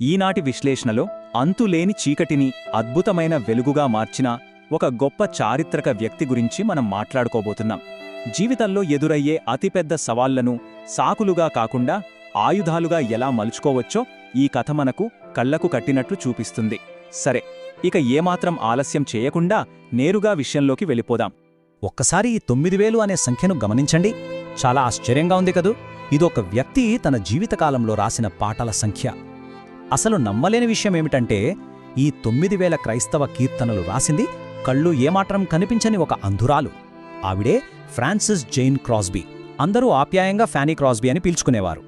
ఈనాటి విశ్లేషణలో అంతులేని చీకటిని అద్భుతమైన వెలుగుగా మార్చిన ఒక గొప్ప చారిత్రక వ్యక్తి గురించి మనం మాట్లాడుకోబోతున్నాం. జీవితంలో ఎదురయ్యే అతిపెద్ద సవాళ్లను సాకులుగా కాకుండా ఆయుధాలుగా ఎలా మలుచుకోవచ్చో ఈ కథ మనకు కళ్లకు కట్టినట్లు చూపిస్తుంది. సరే, ఇక ఏమాత్రం ఆలస్యం చేయకుండా నేరుగా విషయంలోకి వెళ్ళిపోదాం. ఒక్కసారి ఈ 9000 అనే సంఖ్యను గమనించండి. చాలా ఆశ్చర్యంగా ఉంది కదూ. ఇదొక వ్యక్తి తన జీవితకాలంలో రాసిన పాటల సంఖ్య. అసలు నమ్మలేని విషయమేమిటంటే, ఈ 9000 క్రైస్తవ కీర్తనలు రాసింది కళ్ళు ఏమాత్రం కనిపించని ఒక అంధురాలు. ఆవిడే ఫ్రాన్సిస్ జైన్ క్రాస్బీ. అందరూ ఆప్యాయంగా ఫ్యానీ క్రాస్బీ అని పిలుచుకునేవారు.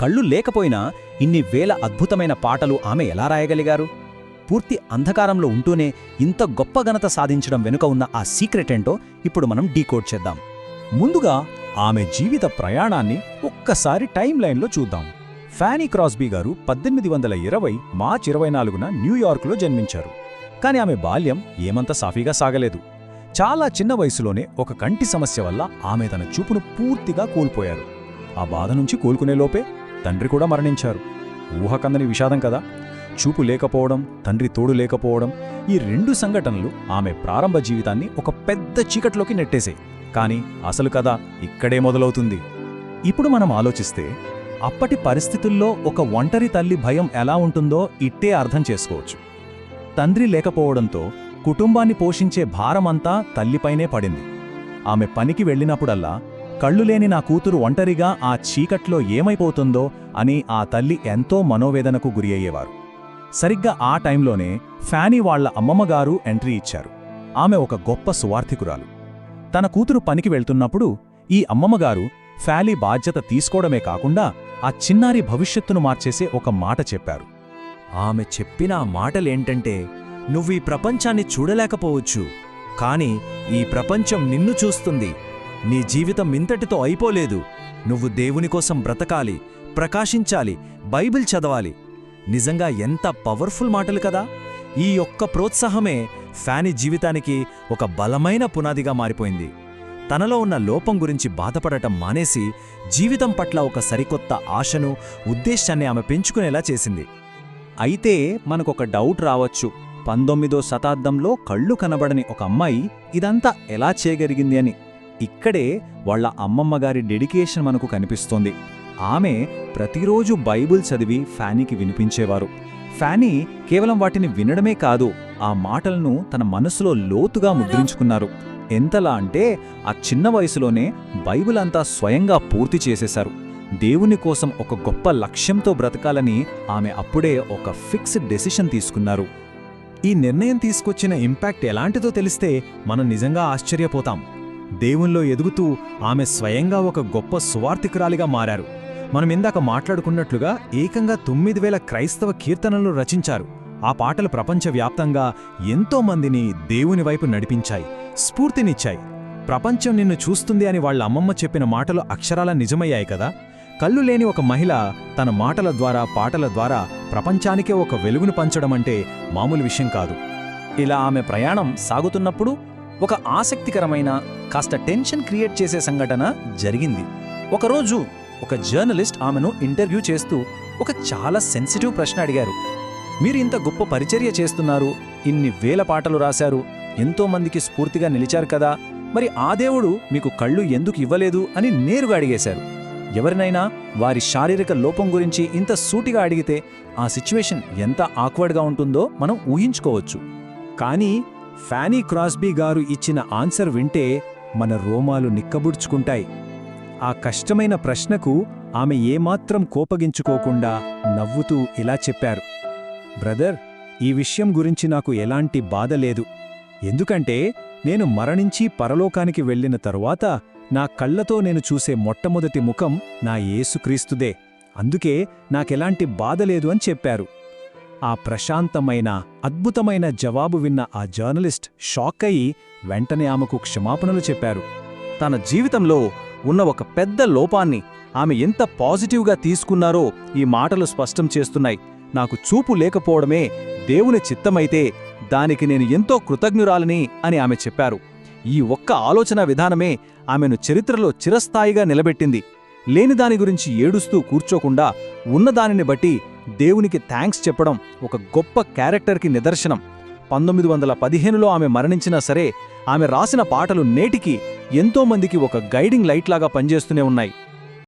కళ్ళు లేకపోయినా ఇన్ని వేల అద్భుతమైన పాటలు ఆమె ఎలా రాయగలిగారు? పూర్తి అంధకారంలో ఉంటూనే ఇంత గొప్ప ఘనత సాధించడం వెనుక ఉన్న ఆ సీక్రెట్ ఏంటో ఇప్పుడు మనం డీకోడ్ చేద్దాం. ముందుగా ఆమె జీవిత ప్రయాణాన్ని ఒక్కసారి టైం లైన్లో చూద్దాం. ఫ్యానీ క్రాస్బీ గారు 1820 మార్చి 24న న్యూయార్క్లో జన్మించారు. కాని ఆమె బాల్యం ఏమంత సాఫీగా సాగలేదు. చాలా చిన్న వయసులోనే ఒక కంటి సమస్య వల్ల ఆమె తన చూపును పూర్తిగా కోల్పోయారు. ఆ బాధ నుంచి కోలుకునేలోపే తండ్రి కూడా మరణించారు. ఊహకందని విషాదం కదా. చూపు లేకపోవడం, తండ్రి తోడు లేకపోవడం, ఈ రెండు సంఘటనలు ఆమె ప్రారంభ జీవితాన్ని ఒక పెద్ద చీకట్లోకి నెట్టేశాయి. కాని అసలు కథ ఇక్కడే మొదలవుతుంది. ఇప్పుడు మనం ఆలోచిస్తే అప్పటి పరిస్థితుల్లో ఒక ఒంటరి తల్లి భయం ఎలా ఉంటుందో ఇట్టే అర్థం చేసుకోవచ్చు. తండ్రి లేకపోవడంతో కుటుంబాన్ని పోషించే భారమంతా తల్లిపైనే పడింది. ఆమె పనికి వెళ్ళినప్పుడల్లా కళ్ళు లేని నా కూతురు ఒంటరిగా ఆ చీకట్లో ఏమైపోతుందో అని ఆ తల్లి ఎంతో మనోవేదనకు గురి అయ్యేవారు. సరిగ్గా ఆ టైంలోనే ఫ్యానీ వాళ్ల అమ్మమ్మగారు ఎంట్రీ ఇచ్చారు. ఆమె ఒక గొప్ప సువార్థికురాలు. తన కూతురు పనికి వెళ్తున్నప్పుడు ఈ అమ్మమ్మగారు ఫ్యాలీ బాధ్యత తీసుకోవడమే కాకుండా ఆ చిన్నారి భవిష్యత్తును మార్చేసే ఒక మాట చెప్పారు. ఆమె చెప్పిన ఆ మాటలేంటంటే, నువ్వీ ప్రపంచాన్ని చూడలేకపోవచ్చు, కాని ఈ ప్రపంచం నిన్ను చూస్తుంది. నీ జీవితం ఇంతటితో అయిపోలేదు. నువ్వు దేవుని కోసం బ్రతకాలి, ప్రకాశించాలి, బైబిల్ చదవాలి. నిజంగా ఎంత పవర్ఫుల్ మాటలు కదా. ఈ ఒక్క ప్రోత్సాహమే ఫ్యానీ జీవితానికి ఒక బలమైన పునాదిగా మారిపోయింది. తనలో ఉన్న లోపం గురించి బాధపడటం మానేసి జీవితం పట్ల ఒక సరికొత్త ఆశను, ఉద్దేశాన్ని ఆమె పెంచుకునేలా చేసింది. అయితే మనకొక డౌట్ రావచ్చు. 19వ శతాబ్దంలో కళ్ళు కనబడని ఒక అమ్మాయి ఇదంతా ఎలా చేయగలిగింది అని. ఇక్కడే వాళ్ల అమ్మమ్మగారి డెడికేషన్ మనకు కనిపిస్తోంది. ఆమె ప్రతిరోజు బైబిల్ చదివి ఫ్యానీకి వినిపించేవారు. ఫ్యానీ కేవలం వాటిని వినడమే కాదు, ఆ మాటలను తన మనసులో లోతుగా ముద్రించుకున్నారు. ఎంతలా అంటే ఆ చిన్న వయసులోనే బైబిల్ అంతా స్వయంగా పూర్తి చేసేశారు. దేవుని కోసం ఒక గొప్ప లక్ష్యంతో బ్రతకాలని ఆమె అప్పుడే ఒక ఫిక్స్డ్ డెసిషన్ తీసుకున్నారు. ఈ నిర్ణయం తీసుకొచ్చిన ఇంపాక్ట్ ఎలాంటిదో తెలిస్తే మనం నిజంగా ఆశ్చర్యపోతాం. దేవునిలో ఎదుగుతూ ఆమె స్వయంగా ఒక గొప్ప సువార్థికురాలిగా మారారు. మనం ఇందాక మాట్లాడుకున్నట్లుగా ఏకంగా 9000 క్రైస్తవ కీర్తనలు రచించారు. ఆ పాటలు ప్రపంచవ్యాప్తంగా ఎంతో మందిని దేవుని వైపు నడిపించాయి, స్ఫూర్తినిచ్చాయి. ప్రపంచం నిన్ను చూస్తుంది అని వాళ్ళ అమ్మమ్మ చెప్పిన మాటలు అక్షరాల నిజమయ్యాయి కదా. కళ్ళు లేని ఒక మహిళ తన మాటల ద్వారా, పాటల ద్వారా ప్రపంచానికే ఒక వెలుగును పంచడమంటే మామూలు విషయం కాదు. ఇలా ఆమె ప్రయాణం సాగుతున్నప్పుడు ఒక ఆసక్తికరమైన, కాస్త టెన్షన్ క్రియేట్ చేసే సంఘటన జరిగింది. ఒకరోజు ఒక జర్నలిస్ట్ ఆమెను ఇంటర్వ్యూ చేస్తూ ఒక చాలా సెన్సిటివ్ ప్రశ్న అడిగారు. మీరు ఇంత గొప్ప పరిచర్య చేస్తున్నారు, ఇన్ని వేల పాటలు రాశారు, ఎంతోమందికి స్ఫూర్తిగా నిలిచారు కదా, మరి ఆ దేవుడు మీకు కళ్ళు ఎందుకు ఇవ్వలేదు అని నేరుగా అడిగేశారు. ఎవరినైనా వారి శారీరక లోపం గురించి ఇంత సూటిగా అడిగితే ఆ సిచ్యువేషన్ ఎంత ఆక్వర్డ్గా ఉంటుందో మనం ఊహించుకోవచ్చు. కానీ ఫ్యానీ క్రాస్బీ గారు ఇచ్చిన ఆన్సర్ వింటే మన రోమాలు నిక్కబుడ్చుకుంటాయి. ఆ కష్టమైన ప్రశ్నకు ఆమె ఏమాత్రం కోపగించుకోకుండా నవ్వుతూ ఇలా చెప్పారు. బ్రదర్, ఈ విషయం గురించి నాకు ఎలాంటి బాధ లేదు. ఎందుకంటే నేను మరణించి పరలోకానికి వెళ్ళిన తరువాత నా కళ్లతో నేను చూసే మొట్టమొదటి ముఖం నా యేసుక్రీస్తుదే. అందుకే నాకెలాంటి బాధ లేదు అని చెప్పారు. ఆ ప్రశాంతమైన, అద్భుతమైన జవాబు విన్న ఆ జర్నలిస్ట్ షాక్ అయి వెంటనే ఆమెకు క్షమాపణలు చెప్పారు. తన జీవితంలో ఉన్న ఒక పెద్ద లోపాన్ని ఆమె ఎంత పాజిటివ్గా తీసుకున్నారో ఈ మాటలు స్పష్టం చేస్తున్నాయి. నాకు చూపు లేకపోవడమే దేవుని చిత్తమైతే దానికి నేను ఎంతో కృతజ్ఞురాలని అని ఆమె చెప్పారు. ఈ ఒక్క ఆలోచన విధానమే ఆమెను చరిత్రలో చిరస్థాయిగా నిలబెట్టింది. లేనిదాని గురించి ఏడుస్తూ కూర్చోకుండా ఉన్నదానిని బట్టి దేవునికి థ్యాంక్స్ చెప్పడం ఒక గొప్ప క్యారెక్టర్కి నిదర్శనం. 1915లో ఆమె మరణించినా సరే ఆమె రాసిన పాటలు నేటికి ఎంతోమందికి ఒక గైడింగ్ లైట్లాగా పనిచేస్తూనే ఉన్నాయి.